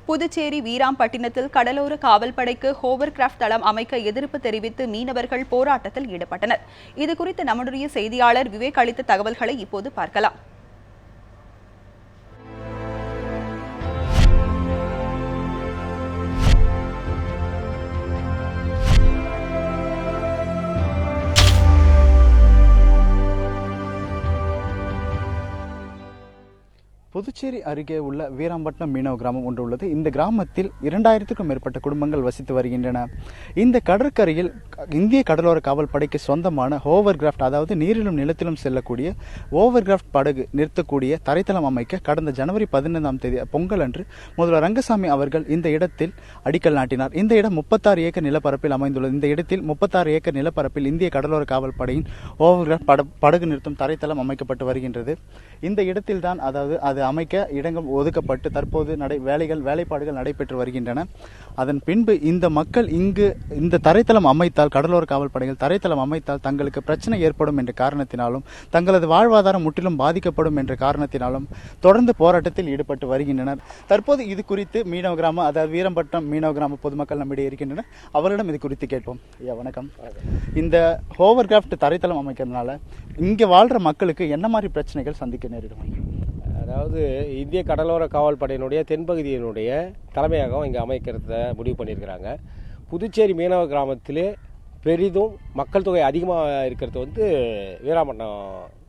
புதுச்சேரி வீராம்பட்டினத்தில் கடலோர காவல்படைக்கு ஹோவர்கிராப்ட் தளம் அமைக்க எதிர்ப்பு தெரிவித்து மீனவர்கள் போராட்டத்தில் ஈடுபட்டனர். இதுகுறித்து நம்முடைய செய்தியாளர் விவேக் அளித்த தகவல்களை இப்போது பார்க்கலாம். புதுச்சேரி அருகே உள்ள வீராம்பட்டினம் மீனவ கிராமம் ஒன்று உள்ளது. இந்த கிராமத்தில் 2000க்கும் மேற்பட்ட குடும்பங்கள் வசித்து வருகின்றன. இந்த கடற்கரையில் இந்திய கடலோர காவல் படைக்கு சொந்தமான ஹோவர்கிராப்ட், அதாவது நீரிலும் நிலத்திலும் செல்லக்கூடிய ஓவர்கிராப்ட் படகு நிறுத்தக்கூடிய தரைத்தளம் அமைக்க கடந்த ஜனவரி 15ஆம் தேதி பொங்கல் அன்று முதல்வர் ரங்கசாமி அவர்கள் இந்த இடத்தில் அடிக்கல் நாட்டினார். இந்த இடம் 36 ஏக்கர் நிலப்பரப்பில் அமைந்துள்ளது. இந்த இடத்தில் 36 ஏக்கர் நிலப்பரப்பில் இந்திய கடலோர காவல் படையின் ஓவர்கிராப்ட் படகு நிறுத்தும் தரைத்தளம் அமைக்கப்பட்டு வருகின்றது. இந்த இடத்தில் தான் அது அமைக்க இடங்கள் ஒதுக்கப்பட்டு தற்போது வேலைப்பாடுகள் நடைபெற்று வருகின்றன. அதன் பின்பு இந்த மக்கள் இங்கு இந்த தரைத்தளம் அமைத்தால், கடலோர காவல் படைகள் தரைத்தளம் அமைத்தால் தங்களுக்கு பிரச்சனை ஏற்படும் என்ற காரணத்தினாலும், தங்களது வாழ்வாதாரம் முற்றிலும் பாதிக்கப்படும் என்ற காரணத்தினாலும் தொடர்ந்து போராட்டத்தில் ஈடுபட்டு வருகின்றனர். தற்போது இது குறித்து மீனவ கிராம, அதாவது வீரம்பட்டினம் மீனவ கிராம பொதுமக்கள் நம்மிடையே இருக்கின்றனர். அவர்களிடம் இது குறித்து கேட்போம். ஐயா வணக்கம். இந்த ஹோவர்கிராப்ட் தரைத்தளம் அமைக்கிறதுனால இங்க வாழ்ற மக்களுக்கு என்ன மாதிரி பிரச்சனைகள் சந்திக்க நேரிடும்? அதாவது இந்திய கடலோர காவல் படையினுடைய தென்பகுதியினுடைய தலைமையகம் இங்கே அமைக்கிறத முடிவு பண்ணியிருக்கிறாங்க. புதுச்சேரி மீனவ கிராமத்திலே பெரிதும் மக்கள் தொகை அதிகமாக இருக்கிறது வீராம்பட்டினம்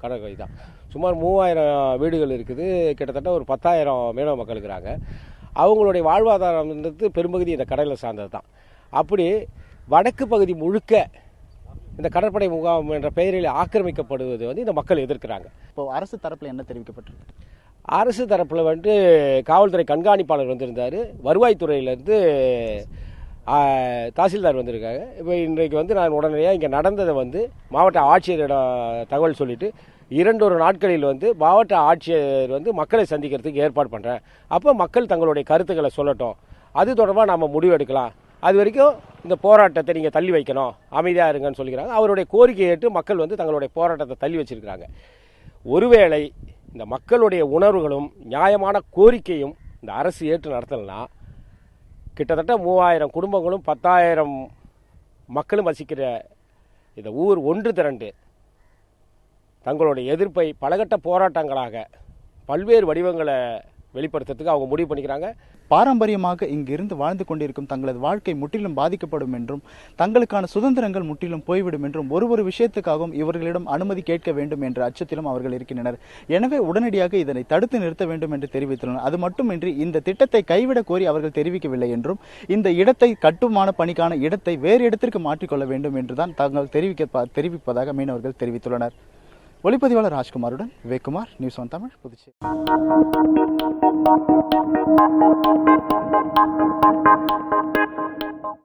கடற்கரை தான். சுமார் 3000 வீடுகள் இருக்குது. கிட்டத்தட்ட ஒரு 10,000 மீனவ மக்கள் இருக்கிறாங்க. அவங்களுடைய வாழ்வாதாரம்ன்றது பெரும்பகுதி இந்த கடலில் சார்ந்தது தான். அப்படி வடக்கு பகுதி முழுக்க இந்த கடற்படை முகாம் என்ற பெயரில் ஆக்கிரமிக்கப்படுவது இந்த மக்கள் எதிர்க்கிறாங்க. இப்போ அரசு தரப்பில் என்ன தெரிவிக்கப்பட்டிருக்கு? அரசு தரப்பில் காவல்துறை கண்காணிப்பாளர் வந்திருந்தார். வருவாய்த்துறையிலேருந்து தாசில்தார் வந்திருக்காங்க. இப்போ இன்றைக்கு நான் உடனடியாக இங்கே நடந்ததை மாவட்ட ஆட்சியரிடம் தகவல் சொல்லிவிட்டு 2 நாட்களில் மாவட்ட ஆட்சியர் மக்களை சந்திக்கிறதுக்கு ஏற்பாடு பண்ணுறேன். அப்போ மக்கள் தங்களுடைய கருத்துக்களை சொல்லட்டும், அது தொடர்பாக நம்ம முடிவு எடுக்கலாம். அது வரைக்கும் இந்த போராட்டத்தை நீங்கள் தள்ளி வைக்கணும், அமைதியாக இருங்கன்னு சொல்லிக்கிறாங்க. அவருடைய கோரிக்கையை ஏற்று மக்கள் தங்களுடைய போராட்டத்தை தள்ளி வச்சிருக்கிறாங்க. ஒருவேளை இந்த மக்களுடைய உணர்வுகளும் நியாயமான கோரிக்கையும் இந்த அரசு ஏற்று நடத்தலைன்னா கிட்டத்தட்ட 3000 குடும்பங்களும் 10,000 மக்களும் வசிக்கிற இந்த ஊர் ஒன்று திரண்டு தங்களுடைய எதிர்ப்பை பலகட்ட போராட்டங்களாக பல்வேறு வடிவங்களை வெளிப்படுத்துறதுக்கு அவங்க முடிவு பண்ணிக்கிறாங்க. பாரம்பரியமாக இங்கிருந்து வாழ்ந்து கொண்டிருக்கும் தங்களது வாழ்க்கை முற்றிலும் பாதிக்கப்படும் என்றும், தங்களுக்கான சுதந்திரங்கள் முற்றிலும் போய்விடும் என்றும், ஒரு விஷயத்துக்காகவும் இவர்களிடம் அனுமதி கேட்க வேண்டும் என்ற அச்சத்திலும் அவர்கள் இருக்கின்றனர். எனவே உடனடியாக இதனை தடுத்து நிறுத்த வேண்டும் என்று தெரிவித்துள்ளனர். அது மட்டுமின்றி இந்த திட்டத்தை கைவிட கோரி அவர்கள் தெரிவிக்கவில்லை என்றும், இந்த இடத்தை கட்டுமான பணிக்கான இடத்தை வேறு இடத்திற்கு மாற்றிக்கொள்ள வேண்டும் என்றுதான் தாங்கள் தெரிவிப்பதாக மீனவர்கள் தெரிவித்துள்ளனர். ஒளிப்பதிவாளர் ராஜ்குமாருடன் விவேக்குமார், நியூஸ் ஒன் தமிழ், புதுச்சேரி.